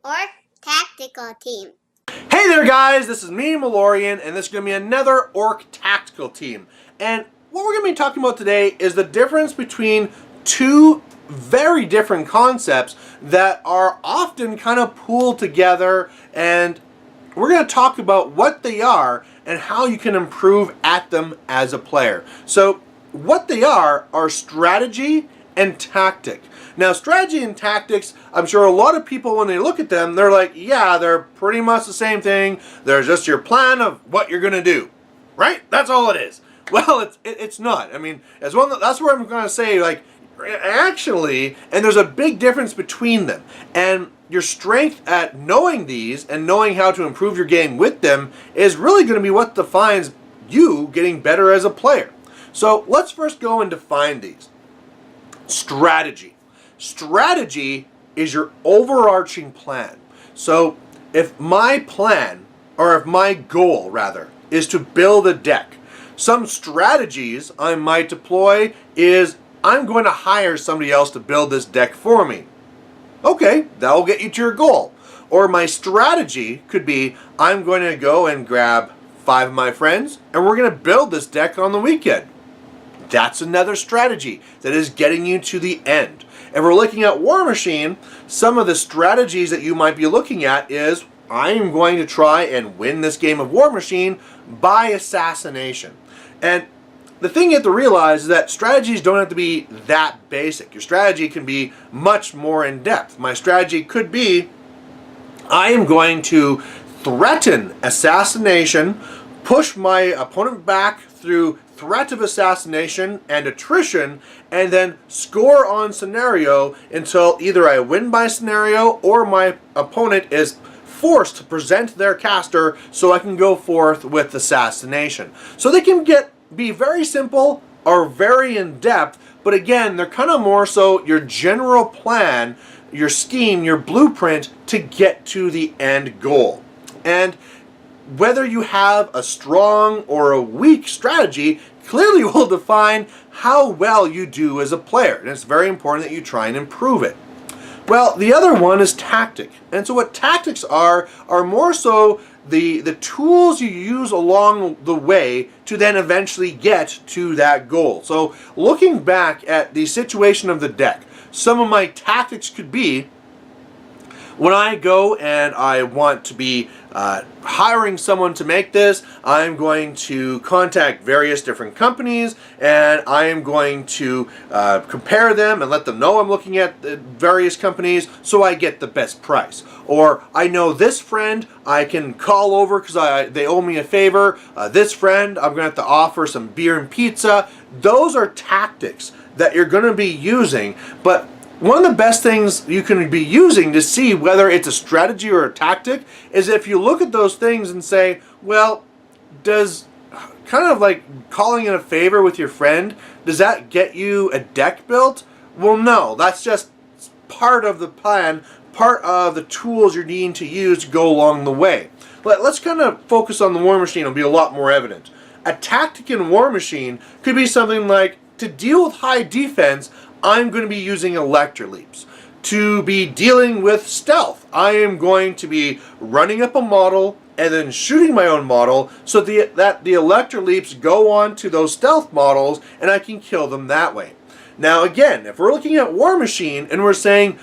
or tactical team. Hey there guys, this is me, Malorian, and this is going to be another Orc Tactical Team. And what we're going to be talking about today is the difference between two very different concepts that are often kind of pooled together, and we're going to talk about what they are and how you can improve at them as a player. So what they are strategy and tactic. Now, strategy and tactics, I'm sure a lot of people, when they look at them, they're like, yeah, they're pretty much the same thing. They're just your plan of what you're going to do, right? That's all it is. Well, it's not. I mean, that's where I'm going to say, like, actually, and there's a big difference between them. And your strength at knowing these and knowing how to improve your game with them is really going to be what defines you getting better as a player. So let's first go and define these. Strategy. Strategy is your overarching plan. So if my plan, or if my goal rather, is to build a deck, some strategies I might deploy is I'm going to hire somebody else to build this deck for me. Okay, that'll get you to your goal. Or my strategy could be I'm going to go and grab 5 of my friends and we're going to build this deck on the weekend. That's another strategy that is getting you to the end. If we're looking at War Machine, some of the strategies that you might be looking at is I am going to try and win this game of War Machine by assassination. And the thing you have to realize is that strategies don't have to be that basic. Your strategy can be much more in depth. My strategy could be I am going to threaten assassination, push my opponent back through threat of assassination and attrition, and then score on scenario until either I win by scenario or my opponent is forced to present their caster so I can go forth with assassination. So they can be very simple or very in-depth, but again, they're kind of more so your general plan, your scheme, your blueprint to get to the end goal. And whether you have a strong or a weak strategy clearly will define how well you do as a player. And it's very important that you try and improve it. Well, the other one is tactic. And so what tactics are more so the tools you use along the way to then eventually get to that goal. So looking back at the situation of the deck, some of my tactics could be when I go and I want to be hiring someone to make this, I'm going to contact various different companies and I am going to compare them and let them know I'm looking at the various companies so I get the best price. Or I know this friend I can call over because they owe me a favor. This friend I'm going to have to offer some beer and pizza. Those are tactics that you're going to be using, but one of the best things you can be using to see whether it's a strategy or a tactic is if you look at those things and say, well, does kind of like calling in a favor with your friend, does that get you a deck built? Well, no, that's just part of the plan, part of the tools you're needing to use to go along the way. Let's kind of focus on the War Machine. It'll be a lot more evident. A tactic in War Machine could be something like, to deal with high defense, I'm going to be using Electro Leaps. To be dealing with stealth, I am going to be running up a model and then shooting my own model so that the Electro Leaps go on to those stealth models and I can kill them that way. Now again, if we're looking at War Machine and we're saying,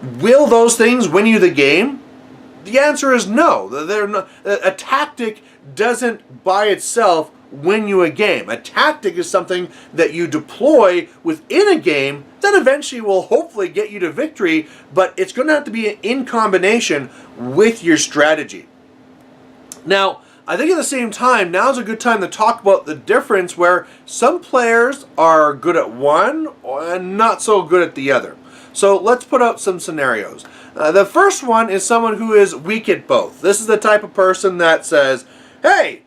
will those things win you the game? The answer is no. They're not. A tactic doesn't by itself win you a game. A tactic is something that you deploy within a game that eventually will hopefully get you to victory, but it's going to have to be in combination with your strategy. Now, I think at the same time, now's a good time to talk about the difference where some players are good at one and not so good at the other. So let's put out some scenarios. The first one is someone who is weak at both. This is the type of person that says, hey,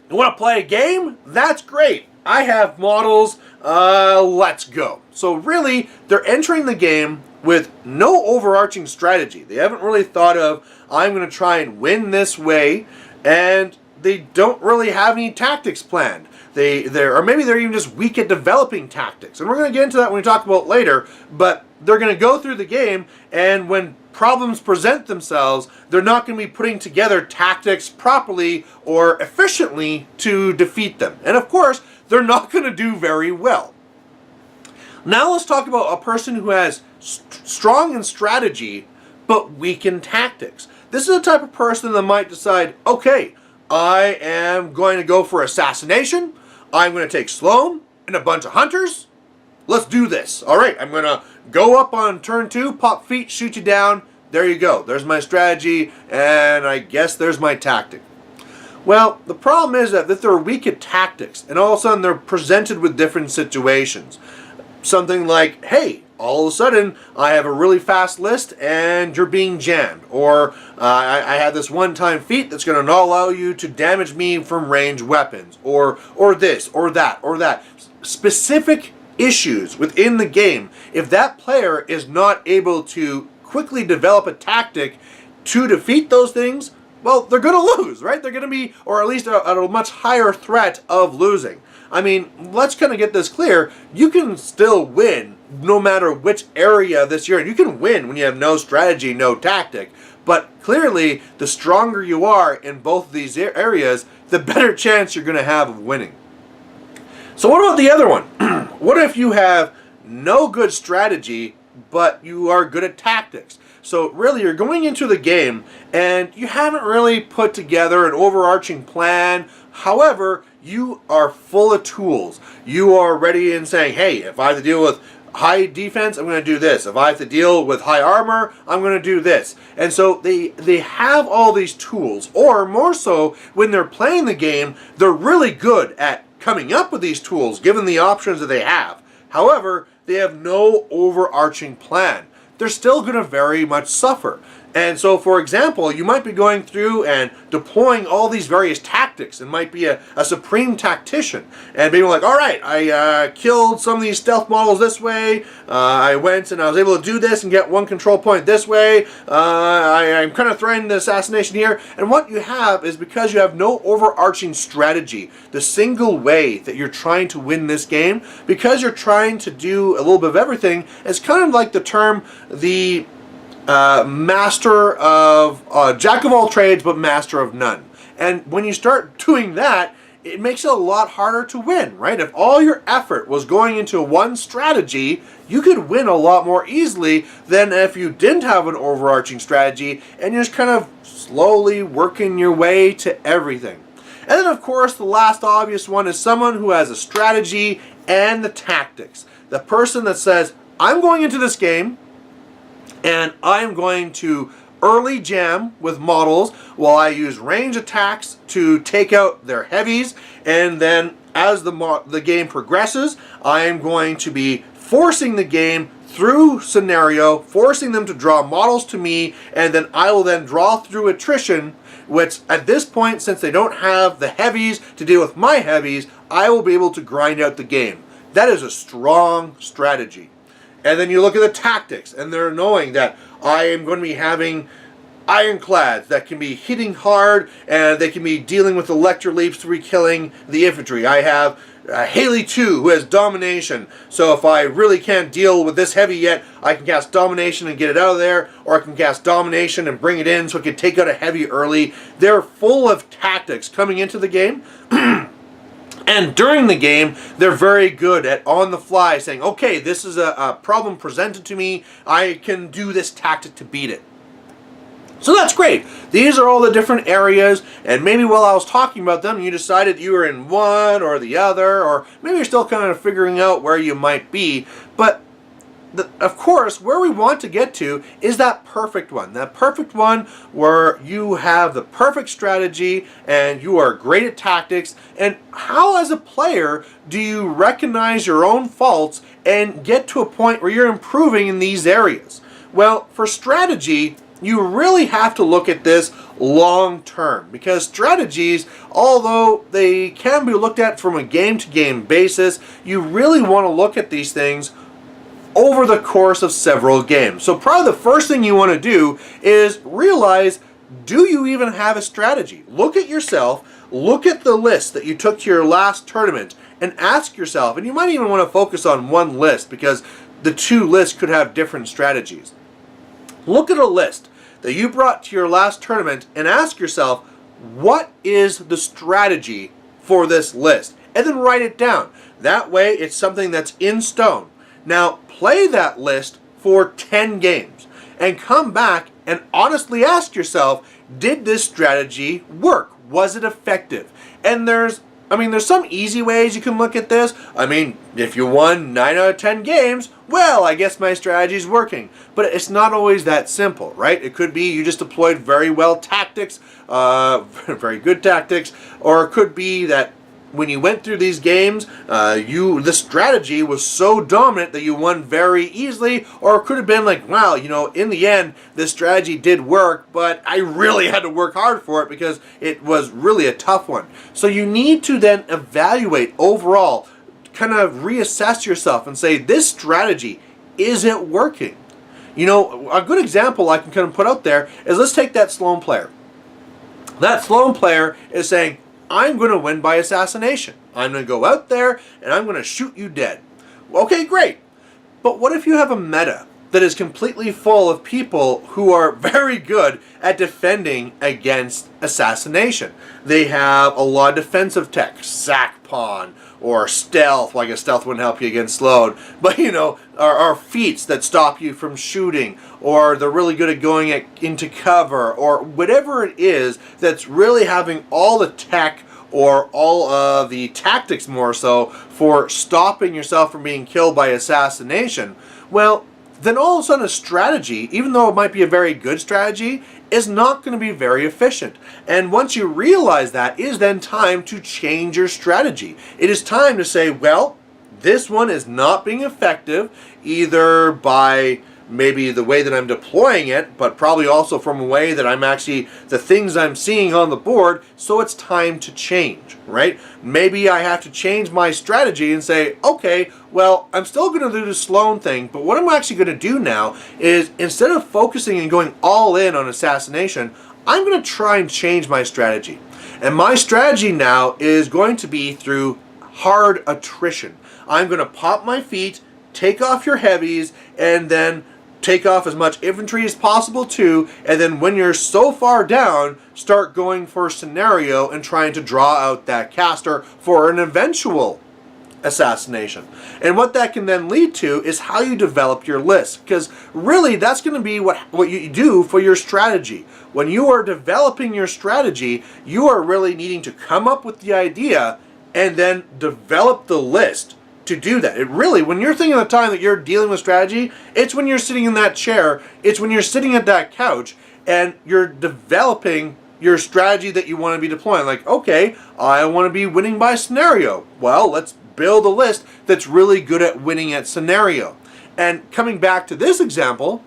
you want to play a game? That's great. I have models. Let's go. So really, they're entering the game with no overarching strategy. They haven't really thought of, I'm going to try and win this way. And they don't really have any tactics planned. Or maybe they're even just weak at developing tactics. And we're going to get into that when we talk about later, but they're going to go through the game, and when problems present themselves, they're not going to be putting together tactics properly or efficiently to defeat them. And of course, they're not going to do very well. Now let's talk about a person who has strong in strategy, but weak in tactics. This is the type of person that might decide, okay, I am going to go for assassination. I'm going to take Sloan and a bunch of hunters. Let's do this. All right, I'm going to go up on turn 2, pop feet, shoot you down. There you go. There's my strategy, and I guess there's my tactic. Well, the problem is that if they're weak at tactics, and all of a sudden they're presented with different situations, something like, hey, all of a sudden I have a really fast list and you're being jammed. Or I have this one-time feat that's going to not allow you to damage me from ranged weapons. Or this, or that, or that. Specific issues within the game. If that player is not able to quickly develop a tactic to defeat those things, well, they're going to lose, right? They're going to be, or at least at a much higher threat of losing. I mean, let's kind of get this clear. You can still win no matter which area this you're in. You can win when you have no strategy, no tactic. But clearly, the stronger you are in both of these areas, the better chance you're going to have of winning. So what about the other one? What if you have no good strategy, but you are good at tactics? So really, you're going into the game, and you haven't really put together an overarching plan. However, you are full of tools. You are ready and saying, hey, if I have to deal with high defense, I'm going to do this. If I have to deal with high armor, I'm going to do this. And so they have all these tools. Or more so, when they're playing the game, they're really good at coming up with these tools, given the options that they have. However, they have no overarching plan. They're still going to very much suffer. And so, for example, you might be going through and deploying all these various tactics and might be a supreme tactician. And being like, all right, I killed some of these stealth models this way. I went and I was able to do this and get one control point this way. I'm kind of threatening the assassination here. And what you have is, because you have no overarching strategy, the single way that you're trying to win this game, because you're trying to do a little bit of everything, it's kind of like the term, the master of, jack of all trades, but master of none. And when you start doing that, it makes it a lot harder to win, right? If all your effort was going into one strategy, you could win a lot more easily than if you didn't have an overarching strategy and you're just kind of slowly working your way to everything. And then, of course, the last obvious one is someone who has a strategy and the tactics. The person that says, I'm going into this game, and I'm going to early jam with models while I use range attacks to take out their heavies, and then as the game progresses, I am going to be forcing the game through scenario, forcing them to draw models to me, and then I will then draw through attrition, which at this point, since they don't have the heavies to deal with my heavies, I will be able to grind out the game. That is a strong strategy. And then you look at the tactics, and they're knowing that I am going to be having ironclads that can be hitting hard, and they can be dealing with electro leaps to killing the infantry. I have Haley 2, who has domination, so if I really can't deal with this heavy yet, I can cast domination and get it out of there, or I can cast domination and bring it in so I can take out a heavy early. They're full of tactics coming into the game. And during the game, they're very good at on the fly saying, okay, this is a problem presented to me. I can do this tactic to beat it. So that's great. These are all the different areas, and maybe while I was talking about them, you decided you were in one or the other, or maybe you're still kind of figuring out where you might be. But of course, where we want to get to is that perfect one. That perfect one where you have the perfect strategy and you are great at tactics. And how, as a player, do you recognize your own faults and get to a point where you're improving in these areas? Well, for strategy, you really have to look at this long term, because strategies, although they can be looked at from a game-to-game basis, you really want to look at these things over the course of several games. So probably the first thing you want to do is realize, do you even have a strategy? Look at yourself. look at the list that you took to your last tournament and ask yourself, and you might even want to focus on one list because the two lists could have different strategies. Look at a list that you brought to your last tournament and ask yourself, what is the strategy for this list? And then write it down. That way it's something that's in stone. Now play that list for 10 games and come back and honestly ask yourself, did this strategy work? Was it effective? And there's some easy ways you can look at this. If you won 9 out of 10 games, well, I guess my strategy's working. But it's not always that simple, right? It could be you just deployed very well tactics, very good tactics, or it could be that when you went through these games, the strategy was so dominant that you won very easily, or it could have been like, wow, in the end, this strategy did work, but I really had to work hard for it because it was really a tough one. So you need to then evaluate overall, kind of reassess yourself and say, this strategy, is it working? A good example I can kind of put out there is, let's take that Sloan player. That Sloan player is saying, I'm going to win by assassination. I'm going to go out there and I'm going to shoot you dead. Okay, great. But what if you have a meta that is completely full of people who are very good at defending against assassination? They have a lot of defensive tech, sack pawn, or stealth. Well, I guess stealth wouldn't help you against Sloan. But, are feats that stop you from shooting, or they're really good at going into cover, or whatever it is that's really having all the tech or all of the tactics more so for stopping yourself from being killed by assassination. Well, then all of a sudden a strategy, even though it might be a very good strategy, is not going to be very efficient. And once you realize that, it is then time to change your strategy. It is time to say, well, this one is not being effective, either by maybe the way that I'm deploying it, but probably also from a way that the things I'm seeing on the board, so it's time to change, right? Maybe I have to change my strategy and say, okay, well, I'm still going to do the Sloan thing, but what I'm actually going to do now is, instead of focusing and going all in on assassination, I'm going to try and change my strategy. And my strategy now is going to be through hard attrition. I'm going to pop my feet, take off your heavies, and then take off as much infantry as possible too, and then when you're so far down, start going for scenario and trying to draw out that caster for an eventual assassination. And what that can then lead to is how you develop your list, because really that's going to be what you do for your strategy. When you are developing your strategy, you are really needing to come up with the idea and then develop the list to do that. It really, when you're thinking of the time that you're dealing with strategy, it's when you're sitting in that chair, it's when you're sitting at that couch, and you're developing your strategy that you want to be deploying. Like, okay, I want to be winning by scenario. Well, let's build a list that's really good at winning at scenario. And coming back to this example,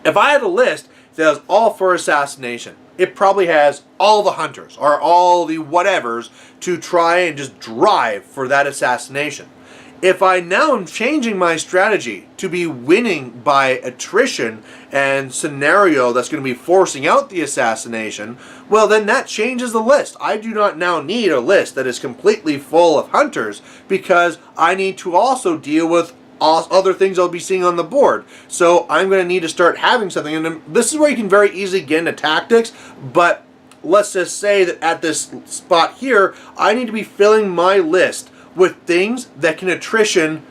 if I had a list that was all for assassination, it probably has all the hunters or all the whatevers to try and just drive for that assassination. If I now am changing my strategy to be winning by attrition and scenario that's going to be forcing out the assassination, well, then that changes the list. I do not now need a list that is completely full of hunters, because I need to also deal with other things I'll be seeing on the board. So I'm going to need to start having something. And this is where you can very easily get into tactics, but let's just say that at this spot here, I need to be filling my list with things that can attrition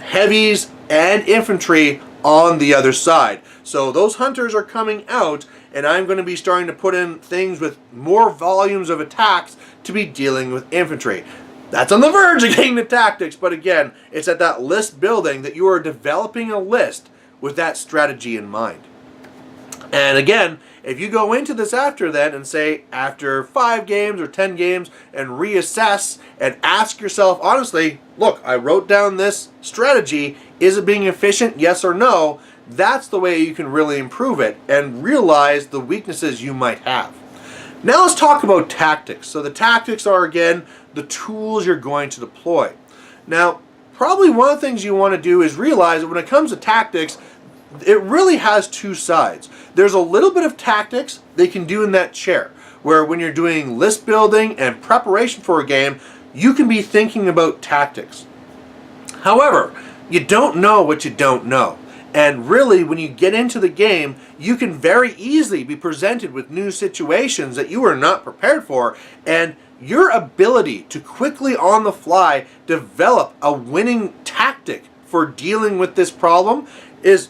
heavies and infantry on the other side. So those hunters are coming out, and I'm going to be starting to put in things with more volumes of attacks to be dealing with infantry. That's on the verge of getting to tactics, but again, it's at that list building that you are developing a list with that strategy in mind. And again, if you go into this after then and say, after 5 games or 10 games, and reassess and ask yourself honestly, look, I wrote down this strategy, is it being efficient, yes or no? That's the way you can really improve it and realize the weaknesses you might have. Now let's talk about tactics. So the tactics are, again, the tools you're going to deploy. Now, probably one of the things you want to do is realize that when it comes to tactics, it really has two sides. There's a little bit of tactics they can do in that chair, where when you're doing list building and preparation for a game, you can be thinking about tactics. However, you don't know what you don't know. And really, when you get into the game, you can very easily be presented with new situations that you are not prepared for, and your ability to quickly on the fly develop a winning tactic for dealing with this problem is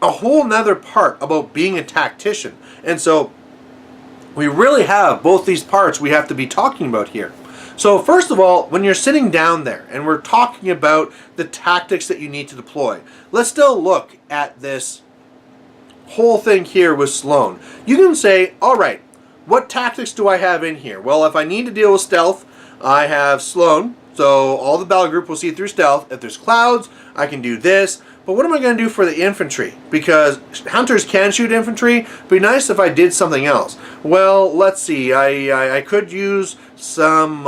a whole nother part about being a tactician. And so we really have both these parts we have to be talking about here. So first of all, when you're sitting down there and we're talking about the tactics that you need to deploy, let's still look at this whole thing here with Sloan. You can say, all right, what tactics do I have in here? Well, if I need to deal with stealth, I have Sloan. So all the battle group will see through stealth. If there's clouds, I can do this. But what am I going to do for the infantry? Because hunters can shoot infantry. It'd be nice if I did something else. Well, let's see. I could use some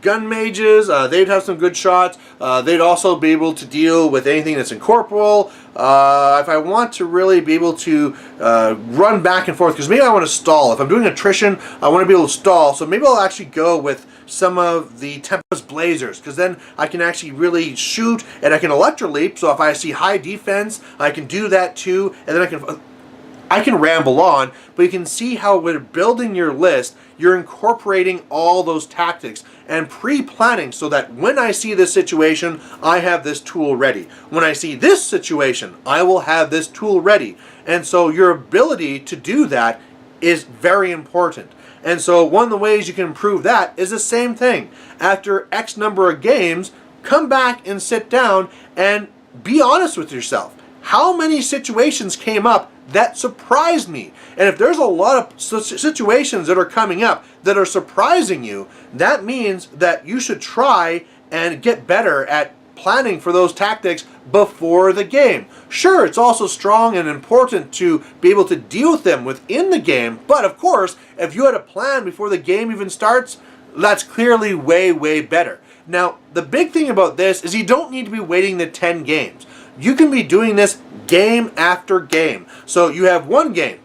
gun mages. They'd have some good shots. They'd also be able to deal with anything that's incorporeal. If I want to really be able to run back and forth, because maybe I want to stall. If I'm doing attrition, I want to be able to stall. So maybe I'll actually go with some of the Tempest Blazers, because then I can actually really shoot and I can electroleap. So if I see high defense, I can do that too, and then I can ramble on, but you can see how when building your list, you're incorporating all those tactics and pre-planning so that when I see this situation, I have this tool ready. When I see this situation, I will have this tool ready. And so your ability to do that is very important. And so one of the ways you can improve that is the same thing. After X number of games, come back and sit down and be honest with yourself. How many situations came up that surprised me? And if there's a lot of situations that are coming up that are surprising you, that means that you should try and get better at planning for those tactics before the game. Sure, it's also strong and important to be able to deal with them within the game, but of course, if you had a plan before the game even starts, that's clearly way, way better. Now, the big thing about this is you don't need to be waiting the 10 games. You can be doing this game after game. So you have one game,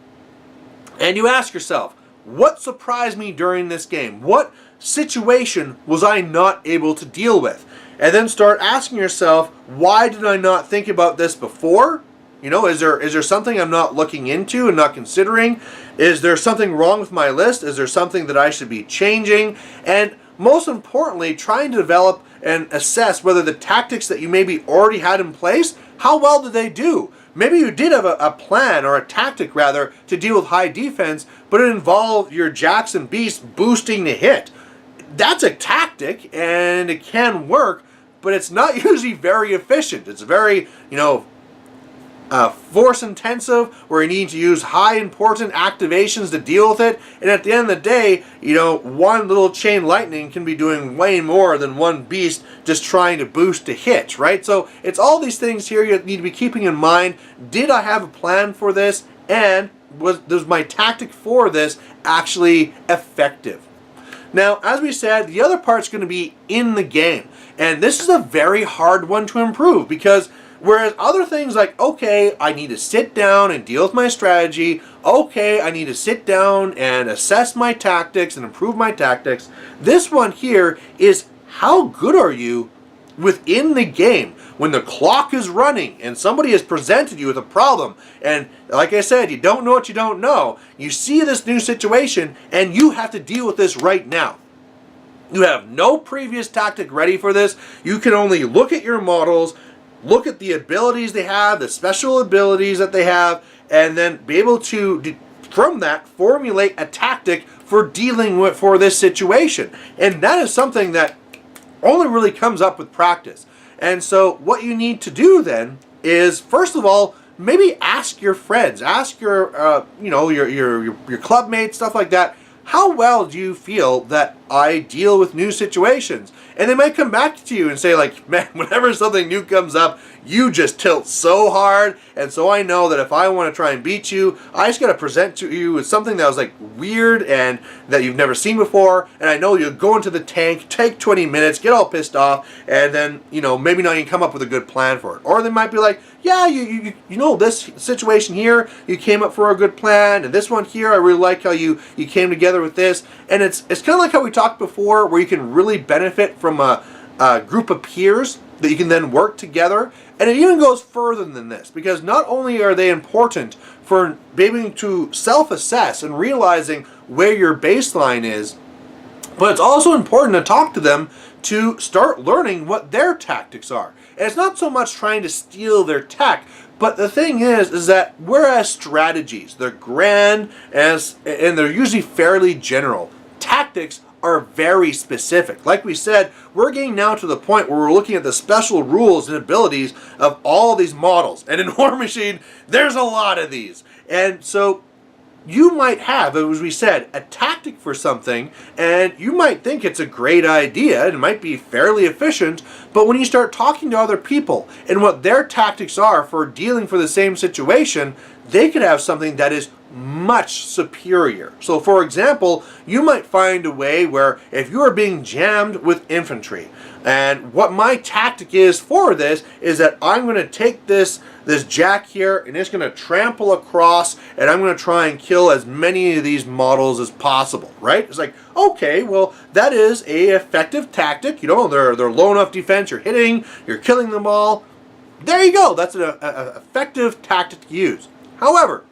and you ask yourself, what surprised me during this game? What situation was I not able to deal with? And then start asking yourself, why did I not think about this before? You know, is there something I'm not looking into and not considering? Is there something wrong with my list? Is there something that I should be changing? And most importantly, trying to develop and assess whether the tactics that you maybe already had in place, how well did they do? Maybe you did have a plan, or a tactic rather, to deal with high defense, but it involved your jacks and beasts boosting the hit. That's a tactic, and it can work, but it's not usually very efficient. It's very, force intensive, where you need to use high important activations to deal with it. And at the end of the day, one little chain lightning can be doing way more than one beast just trying to boost a hit, right? So it's all these things here you need to be keeping in mind. Did I have a plan for this? And was my tactic for this actually effective? Now, as we said, the other part's going to be in the game. And this is a very hard one to improve, because whereas other things like, okay, I need to sit down and deal with my strategy, okay, I need to sit down and assess my tactics and improve my tactics, this one here is how good are you within the game when the clock is running and somebody has presented you with a problem, and like I said, you don't know what you don't know. You see this new situation and you have to deal with this right now. You have no previous tactic ready for this. You can only look at your models, look at the abilities they have, the special abilities that they have, and then be able to, from that, formulate a tactic for dealing with for this situation. And that is something that only really comes up with practice. And so what you need to do then is, first of all, maybe ask your friends, ask your your club mates, stuff like that, how well do you feel that I deal with new situations? And they might come back to you and say, like, man, whenever something new comes up, you just tilt so hard. And so I know that if I want to try and beat you, I just got to present to you with something that was like weird and that you've never seen before. And I know you'll go into the tank, take 20 minutes, get all pissed off, and then, maybe now you can come up with a good plan for it. Or they might be like, yeah, you know this situation here, you came up for a good plan, and this one here, I really like how you came together with this. And it's kind of like how we talked before, where you can really benefit from a group of peers that you can then work together. And it even goes further than this, because not only are they important for being able to self-assess and realizing where your baseline is, but it's also important to talk to them to start learning what their tactics are. And it's not so much trying to steal their tech, but the thing is that whereas strategies, they're grand and they're usually fairly general, tactics are very specific. Like we said, we're getting now to the point where we're looking at the special rules and abilities of all these models. And in War Machine, there's a lot of these. And so you might have, as we said, a tactic for something, and you might think it's a great idea, and it might be fairly efficient, but when you start talking to other people and what their tactics are for dealing for the same situation, they could have something that is much superior. So for example, you might find a way where if you are being jammed with infantry, and what my tactic is for this is that I'm going to take this jack here and it's going to trample across, and I'm going to try and kill as many of these models as possible, right? It's like, okay, well, that is a effective tactic. You know, they're low enough defense, you're hitting, you're killing them all. There you go. That's an effective tactic to use. However,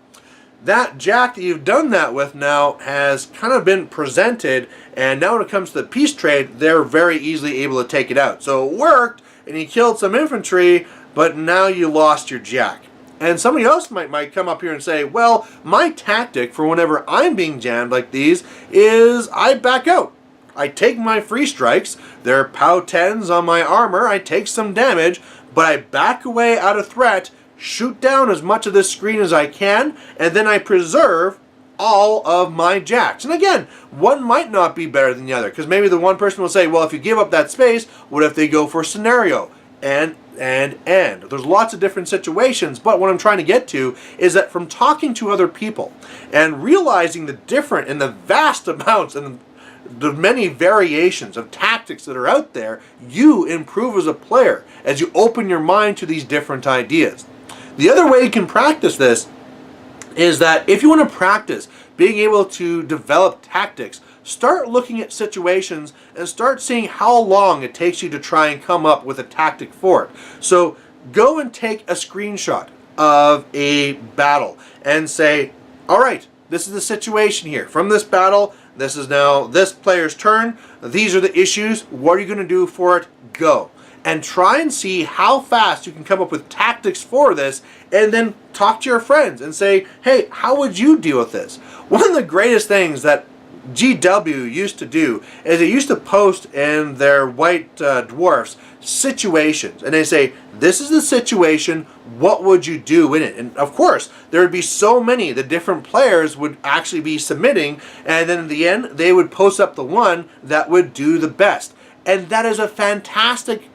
that jack that you've done that with now has kind of been presented, and now when it comes to the peace trade, they're very easily able to take it out. So it worked, and you killed some infantry, but now you lost your jack. And somebody else might come up here and say, well, my tactic for whenever I'm being jammed like these is I back out. I take my free strikes, they're POW 10s on my armor, I take some damage, but I back away out of threat, shoot down as much of this screen as I can, and then I preserve all of my jacks. And again, one might not be better than the other, because maybe the one person will say, well, if you give up that space, what if they go for scenario? And. There's lots of different situations, but what I'm trying to get to is that from talking to other people and realizing the different and the vast amounts and the many variations of tactics that are out there, you improve as a player as you open your mind to these different ideas. The other way you can practice this is that if you want to practice being able to develop tactics, start looking at situations and start seeing how long it takes you to try and come up with a tactic for it. So go and take a screenshot of a battle and say, all right, this is the situation here. From this battle, this is now this player's turn. These are the issues. What are you going to do for it? Go. And try and see how fast you can come up with tactics for this, and then talk to your friends and say, hey, how would you deal with this? One of the greatest things that GW used to do is they used to post in their white dwarfs situations, and they say, this is the situation, what would you do in it? And of course there would be so many, the different players would actually be submitting, and then in the end they would post up the one that would do the best. And that is a fantastic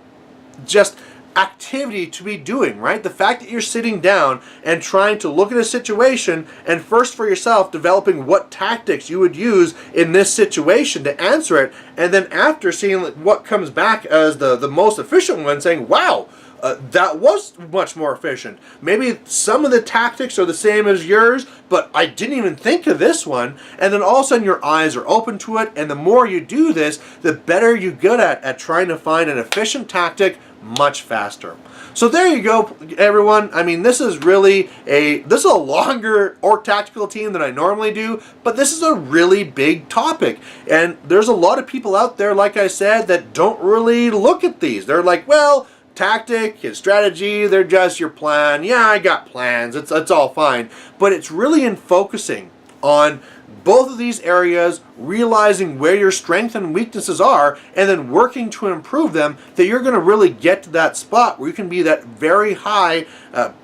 just activity to be doing, right? The fact that you're sitting down and trying to look at a situation and first for yourself developing what tactics you would use in this situation to answer it, and then after seeing what comes back as the most efficient one, saying, wow, that was much more efficient. Maybe some of the tactics are the same as yours, but I didn't even think of this one. And then all of a sudden your eyes are open to it, and the more you do this, the better you get at trying to find an efficient tactic much faster. So there you go, everyone. I mean, this is really a longer orc tactical team than I normally do, but this is a really big topic. And there's a lot of people out there, like I said, that don't really look at these. They're like, well, tactic and strategy, they're just your plan. Yeah, I got plans. It's all fine. But it's really in focusing on both of these areas, realizing where your strengths and weaknesses are, and then working to improve them, that you're going to really get to that spot where you can be that very high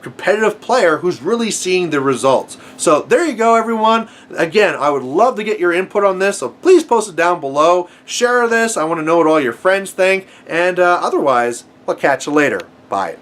competitive player who's really seeing the results. So there you go, everyone. Again, I would love to get your input on this, so please post it down below. Share this. I want to know what all your friends think. And otherwise, I'll catch you later. Bye.